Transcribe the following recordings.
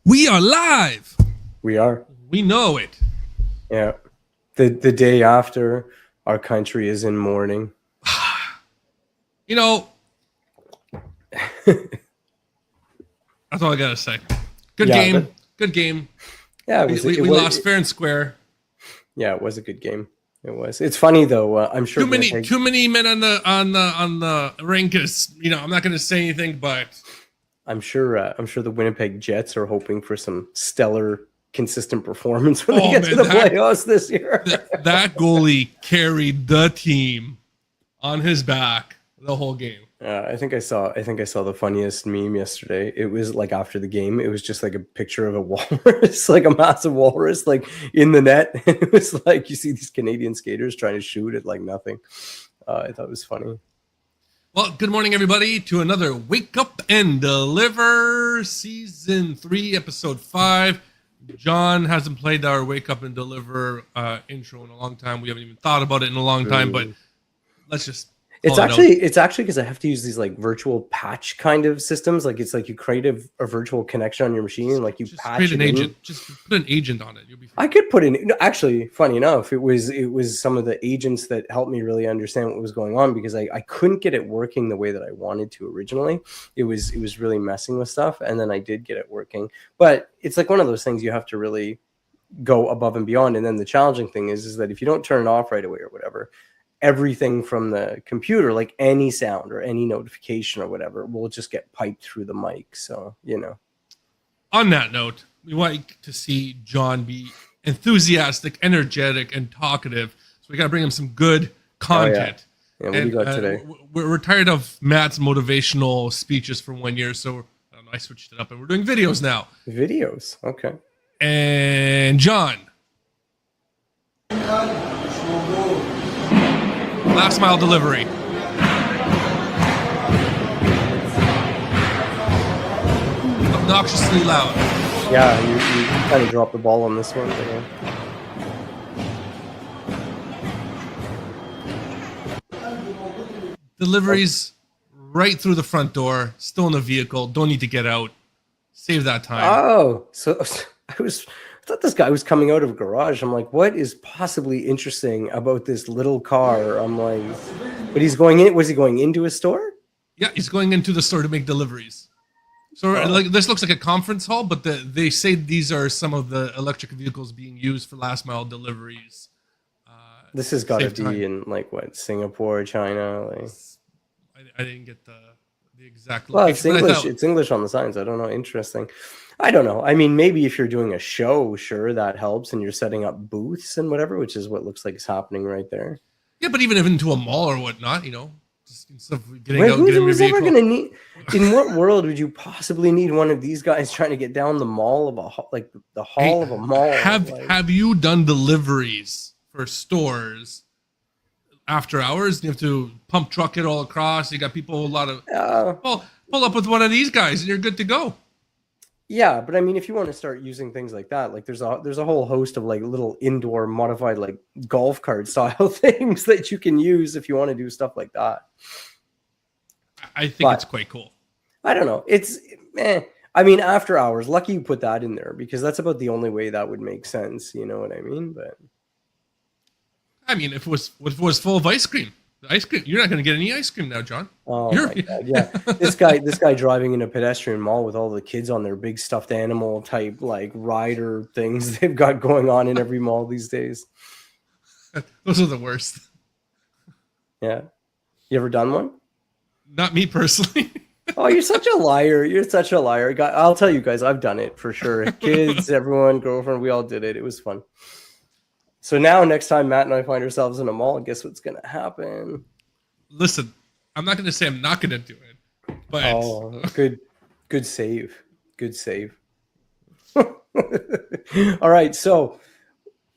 We are live. We are. We know it. Yeah. The day after our country is in mourning. You know, that's all I gotta say. Good game. Good game. Yeah, we lost fair and square. Yeah, it was a good game. It was. It's funny though. I'm sure too many men on the rink is. I'm not gonna say anything, but I'm sure the Winnipeg Jets are hoping for some stellar, consistent performance when they get to the playoffs this year. That goalie carried the team on his back the whole game. I think I saw the funniest meme yesterday. It was like after the game, it was just like a picture of a walrus, like a massive walrus, like in the net. And it was like you see these Canadian skaters trying to shoot at like nothing. I thought it was funny. Well, good morning, everybody, to another Wake Up and Deliver Season 3, Episode 5. John hasn't played our Wake Up and Deliver intro in a long time. We haven't even thought about it in a long time, but let's just... It's actually because I have to use these like virtual patch kind of systems. Like it's like you create a virtual connection on your machine and like you just patch create an it agent. in. Just put an agent on it. You'll be fine. I could put in. No, actually, funny enough, it was some of the agents that helped me really understand what was going on because I couldn't get it working the way that I wanted to originally. It was really messing with stuff, and then I did get it working. But it's like one of those things you have to really go above and beyond. And then the challenging thing is that if you don't turn it off right away or whatever, everything from the computer, like any sound or any notification or whatever, will just get piped through the mic. So, On that note, we like to see John be enthusiastic, energetic, and talkative. So we got to bring him some good content. Yeah, what do you got today? We're tired of Matt's motivational speeches from 1 year, so I switched it up, and we're doing videos now. Videos, okay. And John. Last mile delivery. Obnoxiously loud. Yeah, you kind of dropped the ball on this one. Deliveries right through the front door, still in the vehicle, don't need to get out. Save that time. Oh, so I thought this guy was coming out of a garage. I'm like, what is possibly interesting about this little car? I'm like, but he's going in. Was he going into a store? Yeah, he's going into the store to make deliveries. So like this looks like a conference hall, but they say these are some of the electric vehicles being used for last mile deliveries. This has got to be in like what, Singapore, China? Like, I didn't get the exact location. Well, it's English. It's English on the signs. I don't know. Interesting. I don't know. I mean, maybe if you're doing a show, sure, that helps, and you're setting up booths and whatever, which is what looks like is happening right there. Yeah, but even into a mall or whatnot, just instead of getting Wait, out, getting who's ever going to need? In what world would you possibly need one of these guys trying to get down the mall of the hall of a mall? Have you done deliveries for stores after hours? You have to pump truck it all across. You got people pull up with one of these guys, and you're good to go. Yeah, but I mean, if you want to start using things like that, like there's a whole host of like little indoor modified like golf cart style things that you can use if you want to do stuff like that. I think it's quite cool. I don't know. It's I mean, after hours, lucky you put that in there because that's about the only way that would make sense. You know what I mean? But I mean, if it was full of ice cream. You're not going to get any ice cream now, John. Oh my God, yeah. This guy driving in a pedestrian mall with all the kids on their big stuffed animal type like rider things they've got going on in every mall these days. Those are the worst. Yeah. You ever done one? Not me personally. Oh, you're such a liar. You're such a liar. I'll tell you guys, I've done it for sure. Kids, everyone, girlfriend, we all did it. It was fun. So now, next time Matt and I find ourselves in a mall, guess what's going to happen? Listen, I'm not going to say I'm not going to do it, but good save. Good save. All right, so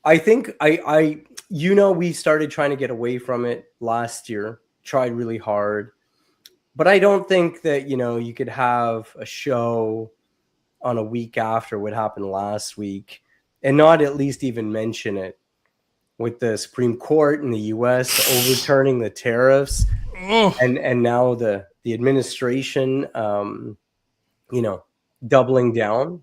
I think we started trying to get away from it last year. Tried really hard, but I don't think that you could have a show on a week after what happened last week and not at least even mention it. With the Supreme Court in the U.S. overturning the tariffs, and now the administration, doubling down,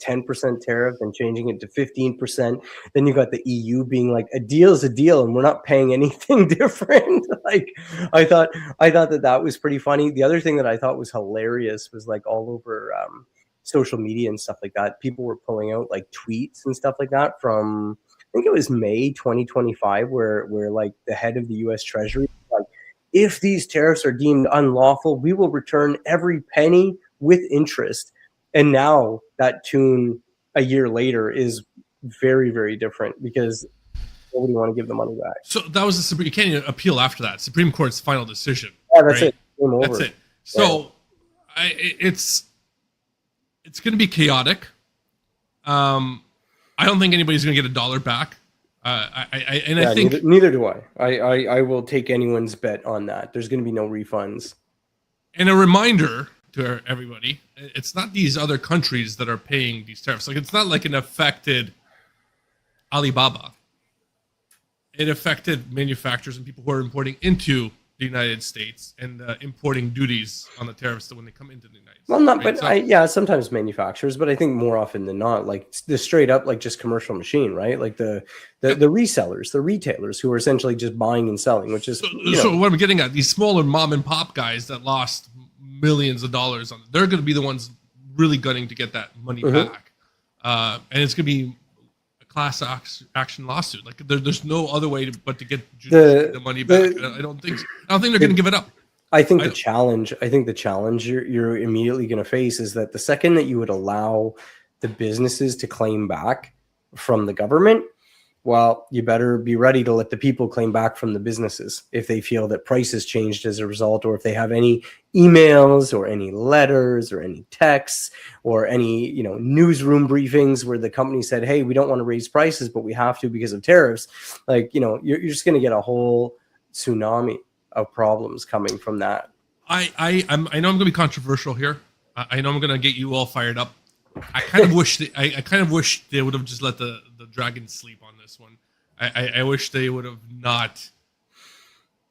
10% tariff and changing it to 15%. Then you got the EU being like, a deal is a deal and we're not paying anything different. Like I thought that was pretty funny. The other thing that I thought was hilarious was like all over social media and stuff like that. People were pulling out like tweets and stuff like that from, I think it was May 2025, where like the head of the US Treasury was like, if these tariffs are deemed unlawful, we will return every penny with interest. And now that tune a year later is very, very different because nobody want to give the money back. So that was the Supreme. You can't even appeal after that. Supreme Court's final decision. Yeah, that's right? it. Game over. That's it. So it's going to be chaotic. I don't think anybody's going to get $1 back. I think neither do I. I will take anyone's bet on that. There's going to be no refunds. And a reminder to everybody, it's not these other countries that are paying these tariffs. Like, it's not like it affected Alibaba. It affected manufacturers and people who are importing into the United States and importing duties on the tariffs when they come into the United States. Well, not, right? But sometimes manufacturers, but I think more often than not, like the straight up, like just commercial machine, right? Like the resellers, the retailers who are essentially just buying and selling, which is so what I'm getting at, these smaller mom and pop guys that lost millions of dollars on it, they're going to be the ones really gunning to get that money back, and it's going to be class action lawsuit. Like there's no other way but to get the money back. I don't think they're going to give it up. I think the challenge you're immediately going to face is that the second that you would allow the businesses to claim back from the government, well, you better be ready to let the people claim back from the businesses if they feel that prices changed as a result, or if they have any emails or any letters or any texts or any newsroom briefings where the company said, hey, we don't want to raise prices, but we have to because of tariffs. Like, you're just going to get a whole tsunami of problems coming from that. I know I'm going to be controversial here. I know I'm going to get you all fired up. I kind of wish they would have just let the dragon sleep on this one. I wish they would have not,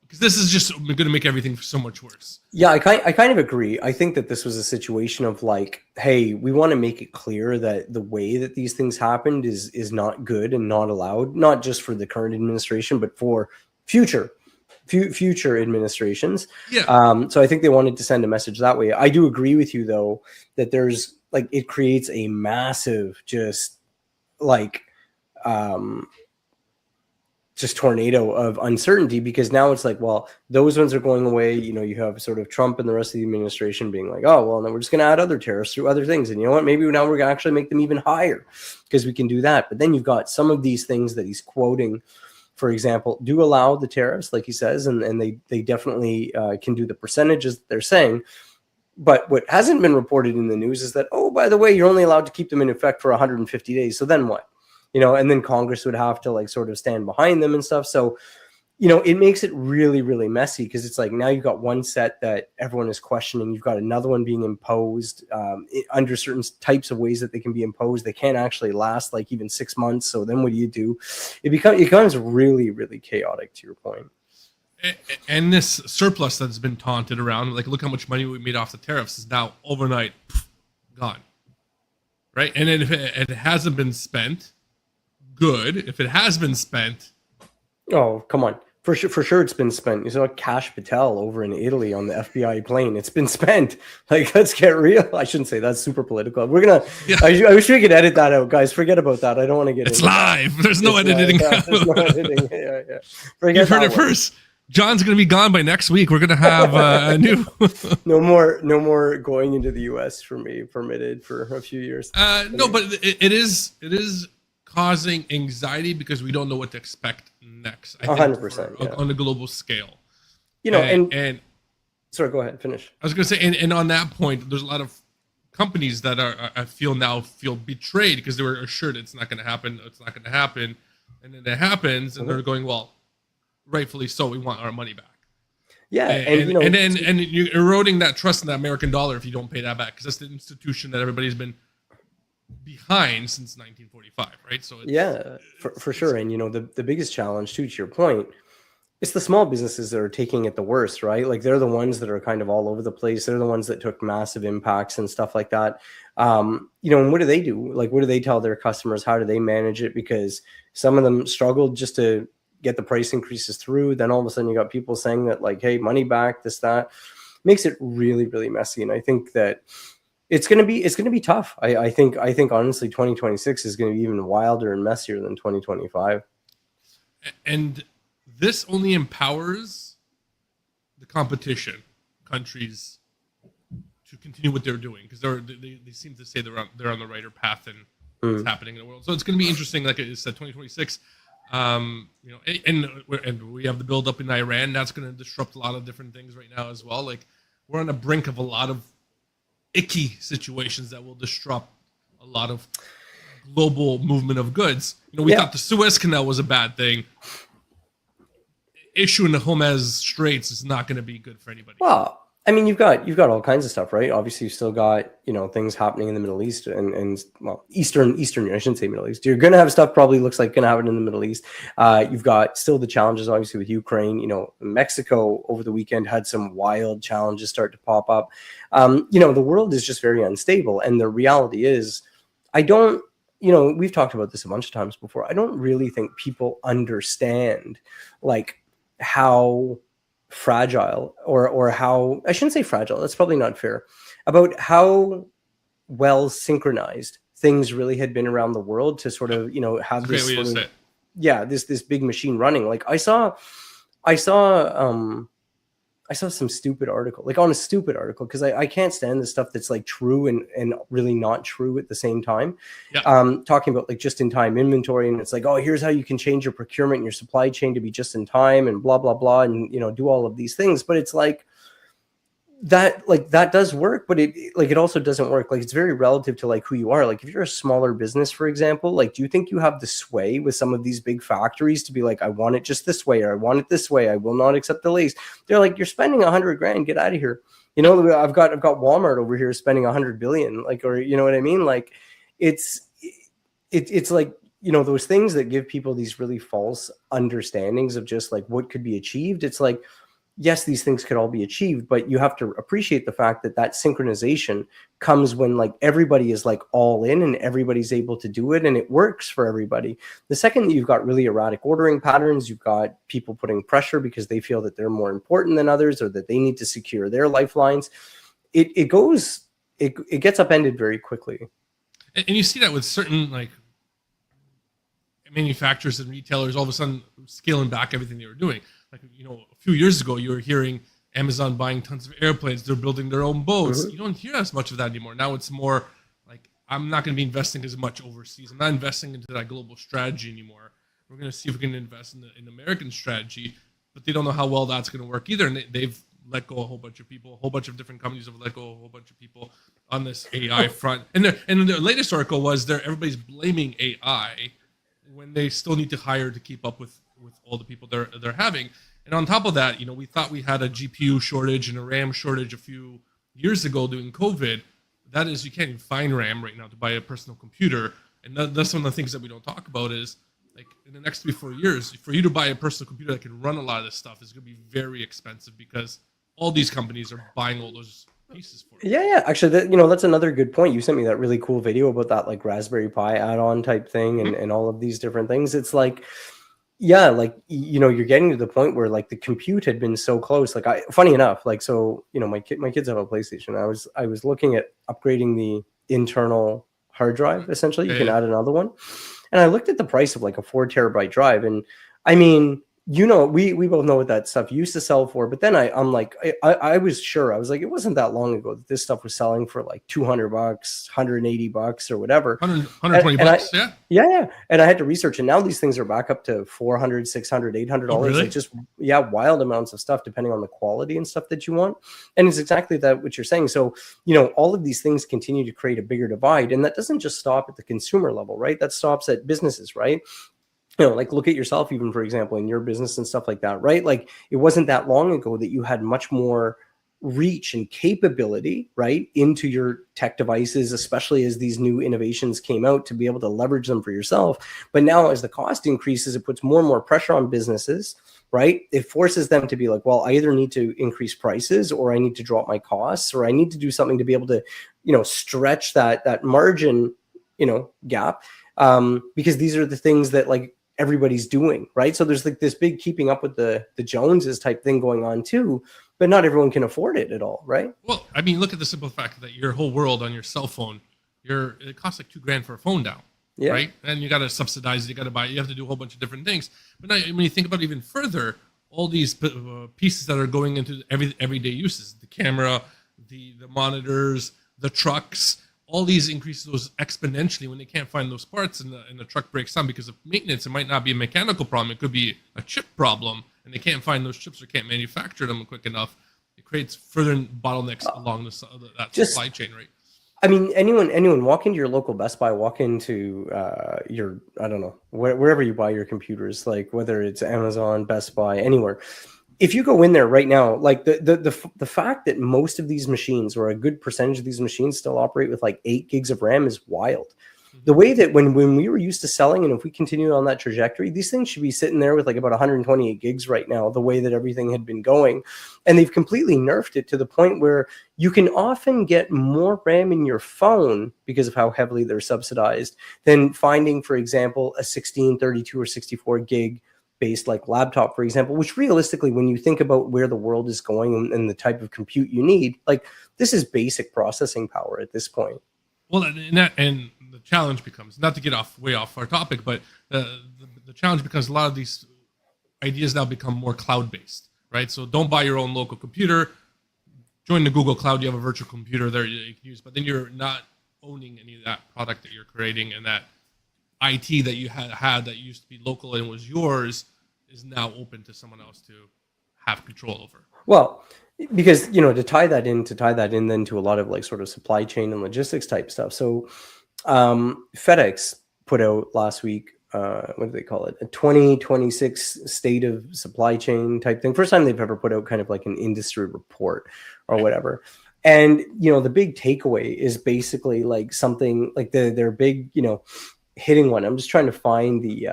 because this is just going to make everything so much worse. Yeah, I kind of agree. I think that this was a situation of like, hey, we want to make it clear that the way that these things happened is not good and not allowed, not just for the current administration, but for future administrations. Yeah. So I think they wanted to send a message that way. I do agree with you though that there's like, it creates a massive just tornado of uncertainty, because now it's like, well, those ones are going away. You have sort of Trump and the rest of the administration being like, oh, well, then we're just going to add other tariffs through other things. And you know what? Maybe now we're going to actually make them even higher because we can do that. But then you've got some of these things that he's quoting, for example, do allow the tariffs, like he says, and they definitely can do the percentages that they're saying. But what hasn't been reported in the news is that, oh, by the way, you're only allowed to keep them in effect for 150 days. So then what? And then Congress would have to like sort of stand behind them and stuff. So, it makes it really, really messy, because it's like now you've got one set that everyone is questioning. You've got another one being imposed under certain types of ways that they can be imposed. They can't actually last like even 6 months. So then what do? It becomes really, really chaotic, to your point. And this surplus that's been taunted around, like, look how much money we made off the tariffs, is now overnight gone. Right? And then if it hasn't been spent, good. If it has been spent, oh, come on. For sure it's been spent. You saw Kash Patel over in Italy on the FBI plane. It's been spent. Like, let's get real. I shouldn't say that's super political. We're gonna. Yeah. I wish we could edit that out, guys. Forget about that. I don't want to get. It's live. There's no editing. There's no editing. Yeah. You've heard it first. John's gonna be gone by next week. We're gonna have a new. No more going into the U.S. for me permitted for a few years. No, but it is causing anxiety because we don't know what to expect next. 100%, on a global scale. And sorry, go ahead, finish. I was going to say, and on that point, there's a lot of companies that I feel betrayed because they were assured it's not going to happen. It's not going to happen, and then it happens, and they're going, well, rightfully so. We want our money back. Yeah, and you're eroding that trust in the American dollar if you don't pay that back, because that's the institution that everybody's been behind since 1945, right? So for sure. And the biggest challenge too, to your point, it's the small businesses that are taking it the worst, right? Like they're the ones that are kind of all over the place. They're the ones that took massive impacts and stuff like that. And what do they do? Like, what do they tell their customers? How do they manage it? Because some of them struggled just to get the price increases through. Then all of a sudden you got people saying that like, hey, money back, this, that. Makes it really, really messy. And I think that it's going to be tough. I think honestly, 2026 is going to be even wilder and messier than 2025. And this only empowers the competition countries to continue what they're doing, because they seem to say they're on the right path and what's happening in the world. So it's going to be interesting. Like I said, 2026. And we have the build up in Iran. That's going to disrupt a lot of different things right now as well. Like we're on the brink of a lot of icky situations that will disrupt a lot of global movement of goods. We thought the Suez Canal was a bad thing. Issuing the Hormuz Straits is not going to be good for anybody. Well, I mean, you've got all kinds of stuff, right? Obviously, you've still got things happening in the Middle East and Eastern. I shouldn't say Middle East. You're going to have stuff probably looks like going to happen in the Middle East. You've got still the challenges, obviously, with Ukraine. Mexico over the weekend had some wild challenges start to pop up. The world is just very unstable, and the reality is, we've talked about this a bunch of times before. I don't really think people understand like how fragile or how, I shouldn't say fragile, that's probably not fair, about how well synchronized things really had been around the world to sort of have this sort of, this big machine running. Like I saw some stupid article, like on a stupid article, because I can't stand the stuff that's like true and really not true at the same time. Talking about like just in time inventory, and it's like, oh, here's how you can change your procurement and your supply chain to be just in time and blah blah blah, and do all of these things. But it's like that does work, but it also doesn't work. Like it's very relative to like who you are. Like if you're a smaller business, for example, like do you think you have the sway with some of these big factories to be like, I want it just this way, or I want it this way, I will not accept delays? They're like, you're spending $100,000, get out of here. I've got Walmart over here spending $100 billion, like, or you know what I mean? Like it's like those things that give people these really false understandings of just like what could be achieved. It's like, yes, these things could all be achieved, but you have to appreciate the fact that synchronization comes when like everybody is like all in and everybody's able to do it and it works for everybody. The second that you've got really erratic ordering patterns, you've got people putting pressure because they feel that they're more important than others or that they need to secure their lifelines. It gets upended very quickly. And you see that with certain like manufacturers and retailers all of a sudden scaling back everything they were doing. Like, a few years ago, you were hearing Amazon buying tons of airplanes. They're building their own boats. You don't hear as much of that anymore. Now it's more like, I'm not going to be investing as much overseas. I'm not investing into that global strategy anymore. We're going to see if we can invest in American strategy, but they don't know how well that's going to work either. And they've let go a whole bunch of people. A whole bunch of different companies have let go a whole bunch of people on this AI front. And their latest article was everybody's blaming AI when they still need to hire to keep up with all the people they're having. And on top of that, we thought we had a GPU shortage and a RAM shortage a few years ago during COVID. That is, you can't even find RAM right now to buy a personal computer. And that's one of the things that we don't talk about is, like, in the next 3-4 years, for you to buy a personal computer that can run a lot of this stuff is going to be very expensive because all these companies are buying all those pieces for it. Yeah. Actually, that's another good point. You sent me that really cool video about that, like, Raspberry Pi add-on type thing and all of these different things. It's like, yeah, like, you're getting to the point where like the compute had been so close. Like funny enough, like, so, my kids have a PlayStation. I was looking at upgrading the internal hard drive. Essentially, you can add another one. And I looked at the price of like a 4 terabyte drive. And I mean, we both know what that stuff used to sell for. But then I'm like, I was sure. I was like, it wasn't that long ago that this stuff was selling for like $200, $180 or whatever. 120 bucks, yeah. Yeah. And I had to research. And now these things are back up to $400, $600, $800. Oh, really? Like just, wild amounts of stuff depending on the quality and stuff that you want. And it's exactly that what you're saying. So, all of these things continue to create a bigger divide. And that doesn't just stop at the consumer level, right? That stops at businesses, right? Like look at yourself, even for example, in your business and stuff like that, right? Like it wasn't that long ago that you had much more reach and capability, right, into your tech devices, especially as these new innovations came out to be able to leverage them for yourself. But now as the cost increases, it puts more and more pressure on businesses right? It forces them to be like, well, I either need to increase prices or I need to drop my costs or I need to do something to be able to, stretch that margin, gap. Because these are the things that like everybody's doing, right? So there's like this big keeping up with the Joneses type thing going on too, but not everyone can afford it at all, right? Well, I mean, look at the simple fact that your whole world on your cell phone, it costs like $2,000 for a phone now, right? And you got to subsidize it, you got to buy it, you have to do a whole bunch of different things. But now, when you think about it even further, all these pieces that are going into everyday uses, the camera, the monitors, the trucks, all these increases those exponentially when they can't find those parts and the truck breaks down because of maintenance. It might not be a mechanical problem. It could be a chip problem and they can't find those chips or can't manufacture them quick enough. It creates further bottlenecks along that supply chain, right? I mean, anyone walk into your local Best Buy, walk into your, I don't know, wherever you buy your computers, like whether it's Amazon, Best Buy, anywhere. If you go in there right now, like the fact that most of these machines or a good percentage of these machines still operate with like 8 gigs of RAM is wild. The way that when we were used to selling, and if we continue on that trajectory, these things should be sitting there with like about 128 gigs right now, the way that everything had been going. And they've completely nerfed it to the point where you can often get more RAM in your phone because of how heavily they're subsidized than finding, for example, a 16, 32, or 64 gig based like laptop, for example, which realistically, when you think about where the world is going and the type of compute you need, like this is basic processing power at this point. Well, and the challenge becomes, not to get way off our topic, but the challenge becomes a lot of these ideas now become more cloud-based, right? So don't buy your own local computer. Join the Google Cloud. You have a virtual computer there you can use, but then you're not owning any of that product that you're creating, and that IT that you had that used to be local and was yours is now open to someone else to have control over. Well, because, to tie that in then to a lot of like sort of supply chain and logistics type stuff. So FedEx put out last week, what do they call it? A 2026 state of supply chain type thing. First time they've ever put out kind of like an industry report or whatever. And, the big takeaway is basically like something like their big, hitting one. I'm just trying to find the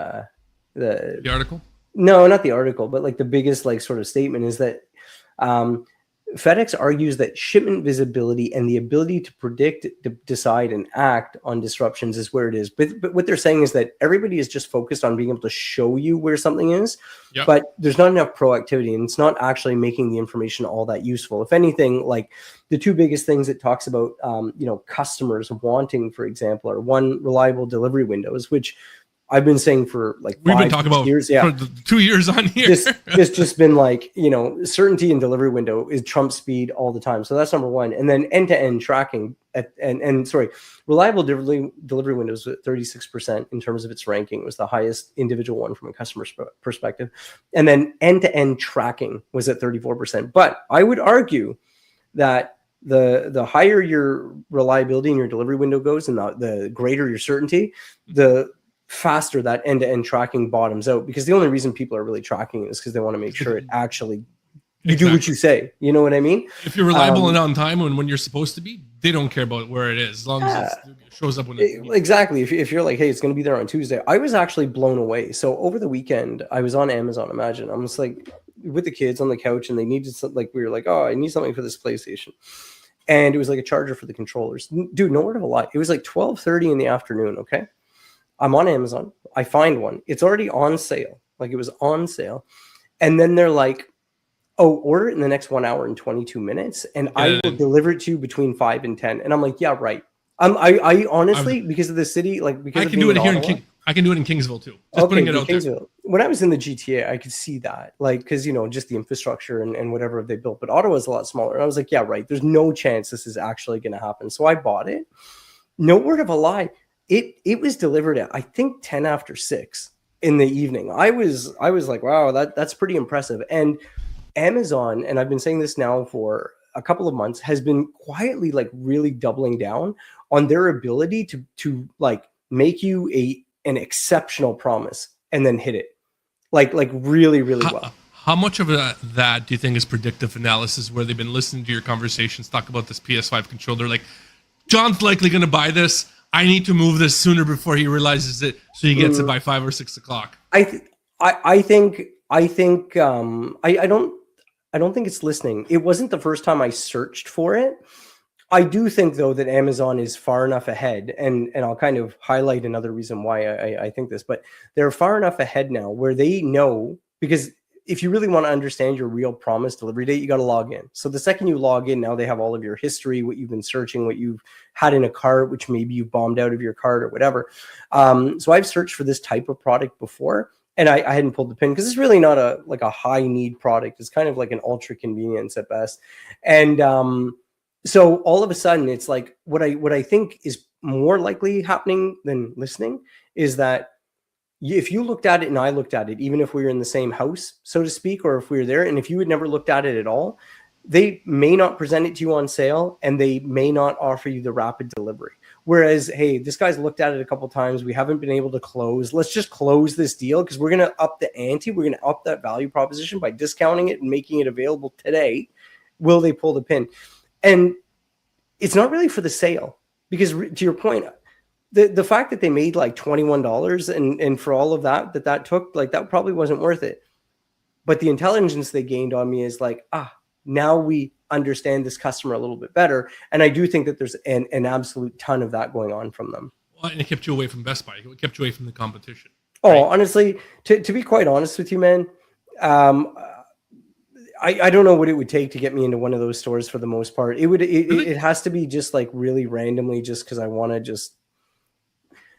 article. No, not the article, but like the biggest like sort of statement is that FedEx argues that shipment visibility and the ability to predict, decide, and act on disruptions is where it is. But what they're saying is that everybody is just focused on being able to show you where something is, but there's not enough proactivity, and it's not actually making the information all that useful. If anything, like the two biggest things it talks about, customers wanting, for example, are one, reliable delivery windows, which I've been saying for like we've been talking about years, for 2 years on here. This just been like, certainty in delivery window is trump speed all the time. So that's number one. And then end-to-end tracking reliable delivery windows at 36% in terms of its ranking. It was the highest individual one from a customer perspective. And then end-to-end tracking was at 34%. But I would argue that the higher your reliability in your delivery window goes and the greater your certainty, the faster that end-to-end tracking bottoms out, because the only reason people are really tracking it is because they want to make sure it actually you do what you say. You know what I mean? If you're reliable and on time when you're supposed to be, they don't care about where it is, as long as it shows up when it exactly. If you're like, hey, it's going to be there on Tuesday. I was actually blown away. So over the weekend, I was on Amazon. Imagine I'm just like with the kids on the couch, and they needed something. We were like, oh, I need something for this PlayStation. And it was like a charger for the controllers. Dude, no word of a lie. It was like 12:30 in the afternoon. Okay. I'm on Amazon. I find one. It's already on sale. Like it was on sale. And then they're like, oh, order it in the next 1 hour and 22 minutes. And I will deliver it to you between 5 and 10. And I'm like, yeah, right. I honestly, because of the city, like because I can do it here I can do it in Kingsville too. Just putting it out there. When I was in the GTA, I could see that, like, because just the infrastructure and whatever they built. But Ottawa is a lot smaller. And I was like, yeah, right. There's no chance this is actually going to happen. So I bought it. No word of a lie. It was delivered at, I think, 10 after 6 in the evening. I was like, wow, that's pretty impressive. And Amazon, and I've been saying this now for a couple of months, has been quietly like really doubling down on their ability to like make you an exceptional promise and then hit it like really, really well. How much of that do you think is predictive analysis, where they've been listening to your conversations, talk about this PS5 controller, like, John's likely going to buy this. I need to move this sooner before he realizes it, so he gets it by 5 or 6 o'clock. I think I think I don't think it's listening. It wasn't the first time I searched for it. I do think though that Amazon is far enough ahead, and I'll kind of highlight another reason why I think this, but they're far enough ahead now where they know, because if you really want to understand your real promise delivery date, you got to log in. So the second you log in, now they have all of your history, what you've been searching, what you've had in a cart, which maybe you bombed out of your cart or whatever. So I've searched for this type of product before, and I hadn't pulled the pin because it's really not a high need product. It's kind of like an ultra convenience at best. And so all of a sudden, it's like what I think is more likely happening than listening is that if you looked at it and I looked at it, even if we were in the same house, so to speak, or if we were there, and if you had never looked at it at all, they may not present it to you on sale, and they may not offer you the rapid delivery. Whereas, hey, this guy's looked at it a couple of times. We haven't been able to close. Let's just close this deal because we're going to up the ante. We're going to up that value proposition by discounting it and making it available today. Will they pull the pin? And it's not really for the sale, because to your point, the fact that they made like $21 and for all of that took, like, that probably wasn't worth it. But the intelligence they gained on me is like, now we understand this customer a little bit better. And I do think that there's an absolute ton of that going on from them. Well, and it kept you away from Best Buy. It kept you away from the competition. Right? Oh, honestly, to be quite honest with you, man, I don't know what it would take to get me into one of those stores for the most part. It has to be just like really randomly, just because I want to just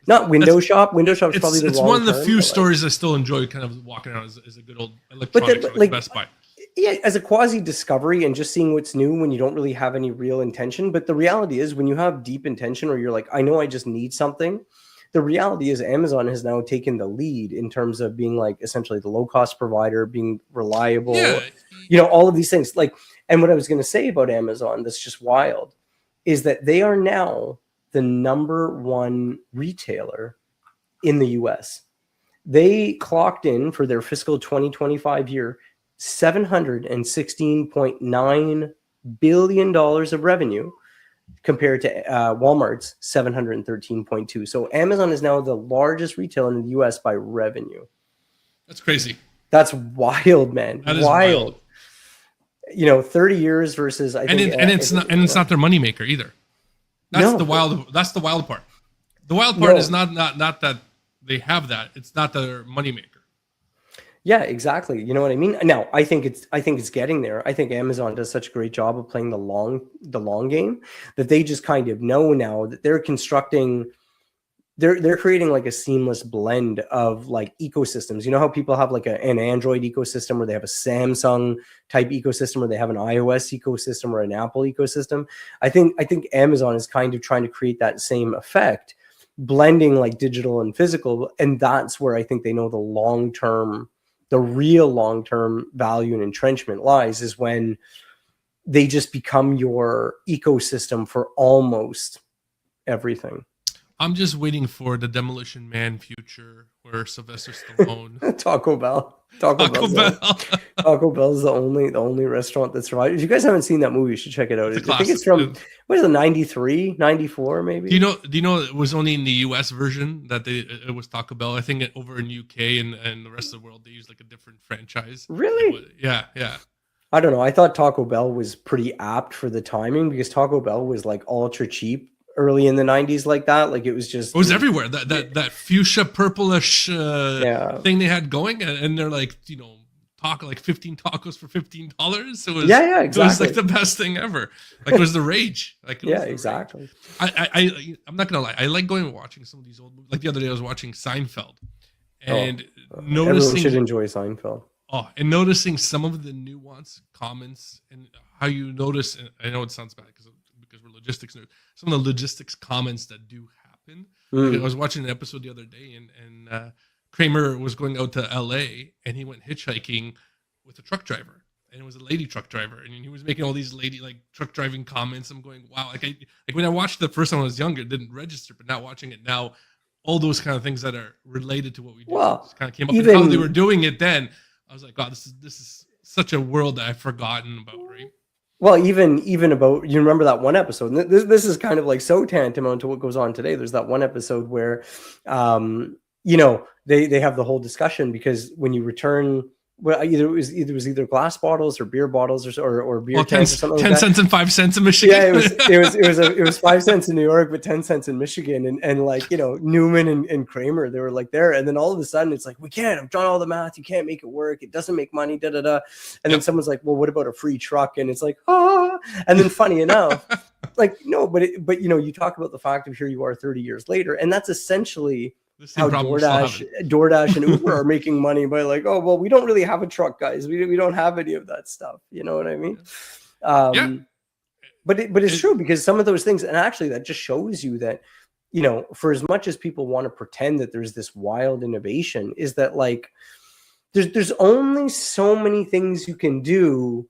not window shop. Window shop is probably the wrong term. It's one of the few stores I still enjoy kind of walking around as a good old electronics like Best Buy. Yeah, as a quasi discovery and just seeing what's new when you don't really have any real intention. But the reality is when you have deep intention, or you're like, I know I just need something. The reality is Amazon has now taken the lead in terms of being like essentially the low cost provider, being reliable, all of these things. Like, and what I was going to say about Amazon that's just wild is that they are now the #1 retailer in the US. They clocked in for their fiscal 2025 year $716.9 billion of revenue, compared to Walmart's 713.2. So Amazon is now the largest retailer in the US by revenue. That's crazy. That's wild, man. That is wild. 30 years versus it's not their moneymaker either. That's the wild part. The wild part is not that they have that. It's not their moneymaker. Yeah, exactly. You know what I mean? Now, I think it's getting there. I think Amazon does such a great job of playing the long game that they just kind of know now that they're constructing, they're creating like a seamless blend of like ecosystems. You know how people have like an Android ecosystem, or they have a Samsung type ecosystem, or they have an iOS ecosystem, or an Apple ecosystem. I think Amazon is kind of trying to create that same effect, blending like digital and physical, and that's where I think they know the real long-term value and entrenchment lies, is when they just become your ecosystem for almost everything. I'm just waiting for the Demolition Man future where Sylvester Stallone. Taco Bell. Taco Bell is the only restaurant that survived. If you guys haven't seen that movie, you should check it out. I think it's from, what is it, 93, 94 maybe? Do you know it was only in the US version that it was Taco Bell? I think over in UK and the rest of the world they use like a different franchise. Really? Yeah. I don't know. I thought Taco Bell was pretty apt for the timing, because Taco Bell was like ultra cheap early in the 90s, like that. Like it was everywhere. That fuchsia purplish thing they had going, and they're like, talk like 15 tacos for $15. It was exactly. It was like the best thing ever. Like it was the rage. Like exactly. I'm not gonna lie. I like going and watching some of these old movies. Like the other day, I was watching Seinfeld, and noticing everyone should enjoy Seinfeld. And noticing some of the nuanced comments and how you notice. And I know it sounds bad because we're logistics nerds. Some of the logistics comments that do happen. Like I was watching an episode the other day, and Kramer was going out to LA, and he went hitchhiking with a truck driver, and it was a lady truck driver, and he was making all these lady like truck driving comments. I'm going, wow! Like when I watched it the first time when I was younger, it didn't register, but now watching it now, all those kind of things that are related to what we do kind of came up. And how they were doing it then, I was like, God, this is such a world that I've forgotten about, right? Well, even about, you remember that one episode, and this is kind of like so tantamount to what goes on today. There's that one episode where, they have the whole discussion, because when you return well, either it was either glass bottles or beer bottles or beer cans or something 10 like that. cents and 5 cents in Michigan. Yeah, it was 5 cents in New York, but 10 cents in Michigan. And like, you know, Newman and Kramer, they were like there. And then all of a sudden it's like, we can't, I've done all the math. You can't make it work. It doesn't make money, da, da, da. And then someone's like, well, what about a free truck? And it's like, ah. And then funny enough, like, no, but you know, you talk about the fact of here you are 30 years later. And that's essentially how DoorDash and Uber are making money by like, oh, well, we don't really have a truck, guys. We don't have any of that stuff. You know what I mean? But it's true, because some of those things, and actually that just shows you that, you know, for as much as people want to pretend that there's this wild innovation, is that like, there's only so many things you can do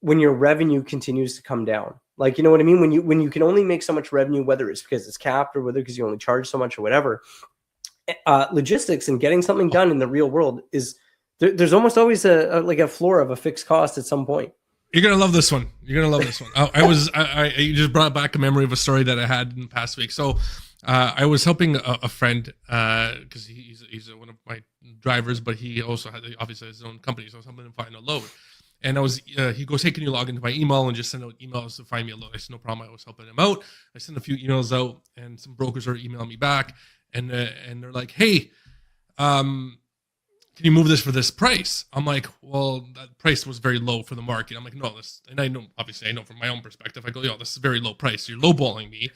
when your revenue continues to come down. Like, you know what I mean? When you can only make so much revenue, whether it's because it's capped or whether because you only charge so much or whatever, logistics and getting something done in the real world is there's almost always a floor of a fixed cost at some point. You're gonna love this one. You just brought back a memory of a story that I had in the past week. So I was helping a friend because he's one of my drivers, but he also obviously has his own company. So I was helping him find a load. And he goes, hey, can you log into my email and just send out emails to find me a load? I said, no problem. I was helping him out. I sent a few emails out, and some brokers are emailing me back, and they're like, hey, can you move this for this price? I'm like, well, that price was very low for the market. I'm like, no, and I know, obviously, I know from my own perspective. I go, yo, this is very low price. You're lowballing me.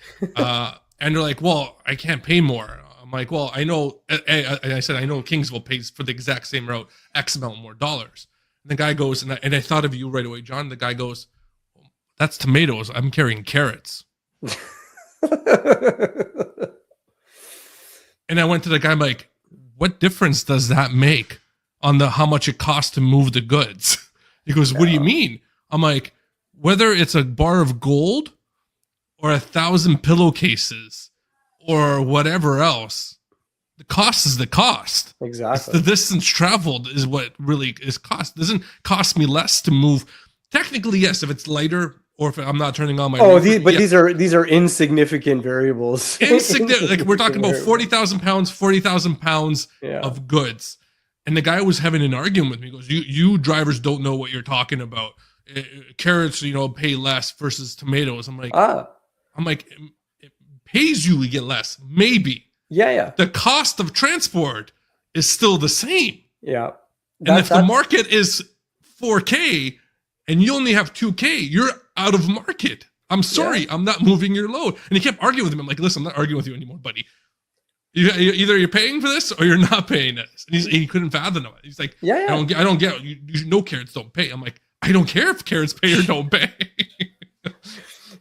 And they're like, well, I can't pay more. I'm like, well, I know. And I said, I know Kingsville pays for the exact same route X amount more dollars. And the guy goes, and I thought of you right away, John. The guy goes, well, that's tomatoes. I'm carrying carrots. And I went to the guy, I'm like, what difference does that make on how much it costs to move the goods? He goes, what do you mean? I'm like, whether it's a bar of gold or 1,000 pillowcases or whatever else, the cost is the cost. Exactly. It's the distance traveled is what really is cost. It doesn't cost me less to move. Technically, yes, if it's lighter or if I'm not turning on my. Oh, these are insignificant variables. Insignificant. Like we're talking about 40,000 pounds of goods. And the guy was having an argument with me. He goes, you drivers don't know what you're talking about. Carrots, pay less versus tomatoes. I'm like, it pays you to get less, maybe. Yeah. The cost of transport is still the same. Yeah. And if the market is 4K and you only have 2K, you're out of market. I'm sorry, I'm not moving your load. And he kept arguing with him. I'm like, listen, I'm not arguing with you anymore, buddy. Either you're paying for this or you're not paying this. And he couldn't fathom it. He's like, I don't get it. You know carrots don't pay. I'm like, I don't care if carrots pay or don't pay.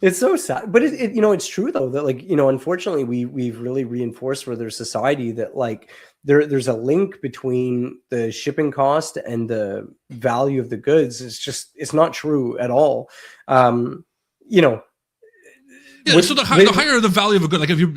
It's so sad, but it's true though that unfortunately we've really reinforced for their society that there's a link between the shipping cost and the value of the goods. It's not true at all. So the higher the value of a good, like if you're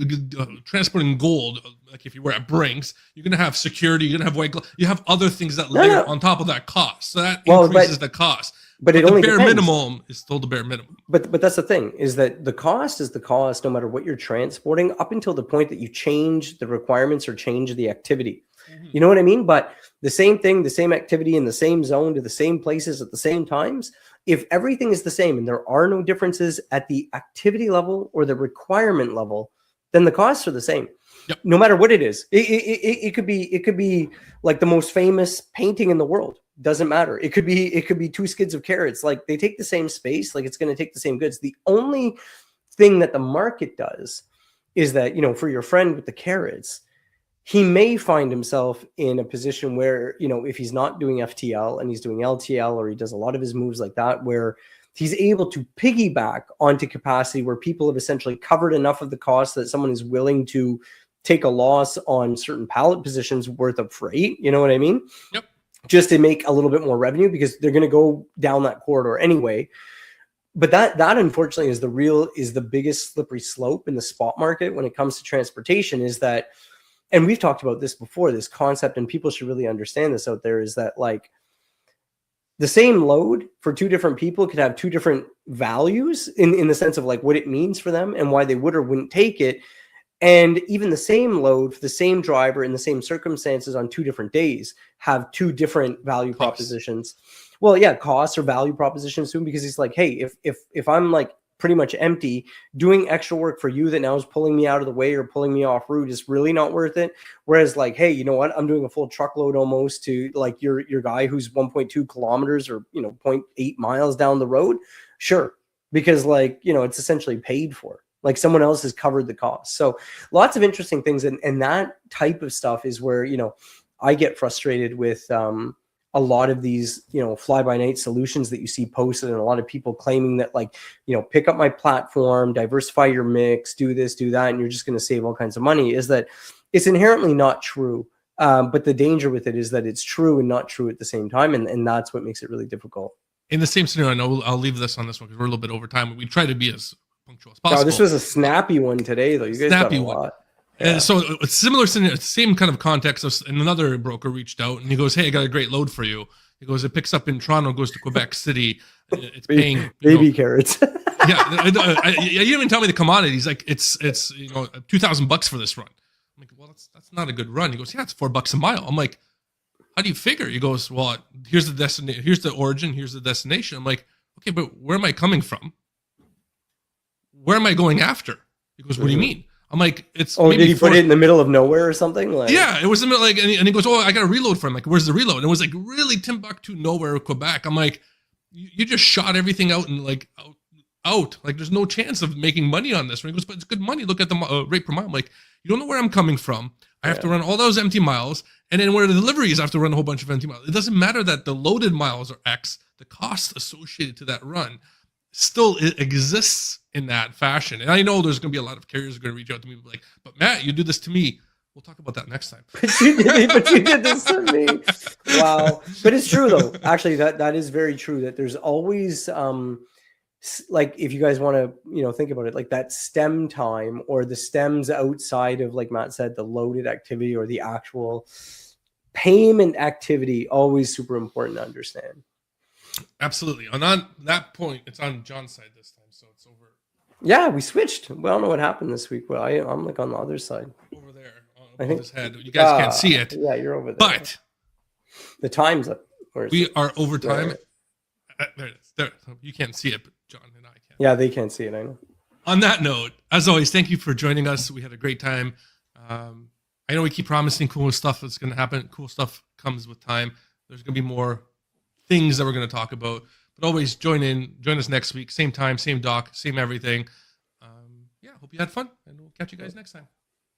transporting gold, like if you were at Brinks, you're going to have security, you're going to have white glove, you have other things that layer on top of that cost. So that increases the cost. But it only bare minimum is still the bare minimum. But that's the thing, is that the cost is the cost no matter what you're transporting up until the point that you change the requirements or change the activity. Mm-hmm. You know what I mean? But the same thing, the same activity in the same zone to the same places at the same times, if everything is the same and there are no differences at the activity level or the requirement level, then the costs are the same. Yep. No matter what it is. It could be like the most famous painting in the world. Doesn't matter. It could be 2 skids of carrots. Like they take the same space, like it's going to take the same goods. The only thing that the market does is that, for your friend with the carrots, he may find himself in a position where, if he's not doing FTL and he's doing LTL, or he does a lot of his moves like that, where he's able to piggyback onto capacity where people have essentially covered enough of the cost that someone is willing to take a loss on certain pallet positions worth of freight. You know what I mean? Yep. Just to make a little bit more revenue because they're going to go down that corridor anyway. But that unfortunately is the biggest slippery slope in the spot market when it comes to transportation, is that, and we've talked about this before, this concept, and people should really understand this out there, is that the same load for 2 different people could have 2 different values in the sense of what it means for them and why they would or wouldn't take it. And even the same load for the same driver in the same circumstances on 2 different days have 2 different value propositions. Well, yeah, costs or value propositions too, because he's like, hey, if I'm like pretty much empty, doing extra work for you that now is pulling me out of the way or pulling me off route is really not worth it. Whereas like, hey, you know what? I'm doing a full truckload almost to like your guy who's 1.2 kilometers or, you know, 0.8 miles down the road. Sure. Because like, you know, it's essentially paid for. Like someone else has covered the cost. So lots of interesting things. And that type of stuff is where, you know, I get frustrated with a lot of these, you know, fly by night solutions that you see posted, and a lot of people claiming that like, you know, pick up my platform, diversify your mix, do this, do that, and you're just going to save all kinds of money, is that it's inherently not true. But the danger with it is that it's true and not true at the same time. And that's what makes it really difficult. In the same scenario, I know I'll leave this on this one because we're a little bit over time. We try to be as punctual as possible. Oh, this was a snappy one today, though. You guys got a lot. Yeah. And so a similar scenario, same kind of context. And another broker reached out and he goes, "Hey, I got a great load for you." He goes, "It picks up in Toronto, goes to Quebec City. It's paying baby carrots." Yeah, you didn't even tell me the commodity. He's like, "It's you know $2,000 for this run." I'm like, "Well, that's not a good run." He goes, "Yeah, it's $4 a mile." I'm like, "How do you figure?" He goes, "Well, here's the destination, here's the origin, here's the destination." I'm like, "Okay, but where am I coming from? Where am I going after?" He goes, "What do you mean?" I'm like, "It's maybe did he put it in the middle of nowhere or something?" Like, yeah, it was in the middle, like, and he goes, "Oh, I got a reload for him." Like, "Where's the reload?" And it was like really Timbuktu, nowhere, Quebec. I'm like, you just shot everything out and like out. Like, there's no chance of making money on this. And he goes, "But it's good money. Look at the rate per mile." I'm like, "You don't know where I'm coming from. I have to run all those empty miles, and then where the deliveries, I have to run a whole bunch of empty miles. It doesn't matter that the loaded miles are X. The cost associated to that run still exists in that fashion." And I know there's going to be a lot of carriers who are going to reach out to me like, "But Matt, you do this to me." We'll talk about that next time. But you did this to me. Wow. But it's true though. Actually, that is very true, that there's always like, if you guys want to, you know, think about it, like that stem time or the stems outside of, like Matt said, the loaded activity or the actual payment activity, always super important to understand. Absolutely. On that point, it's on John's side this time, so it's over. Yeah, we switched. We don't know what happened this week. Well, I'm like on the other side. Over there, I think his head. You guys can't see it. Yeah, you're over there. But the time's up. We are over time. There it is. There. You can't see it, but John and I can. Yeah, they can't see it. I know. On that note, as always, thank you for joining us. We had a great time. I know we keep promising cool stuff that's going to happen. Cool stuff comes with time. There's going to be more things that we're going to talk about. But always join us next week. Same time, same doc, same everything. Yeah, hope you had fun, and we'll catch you guys next time.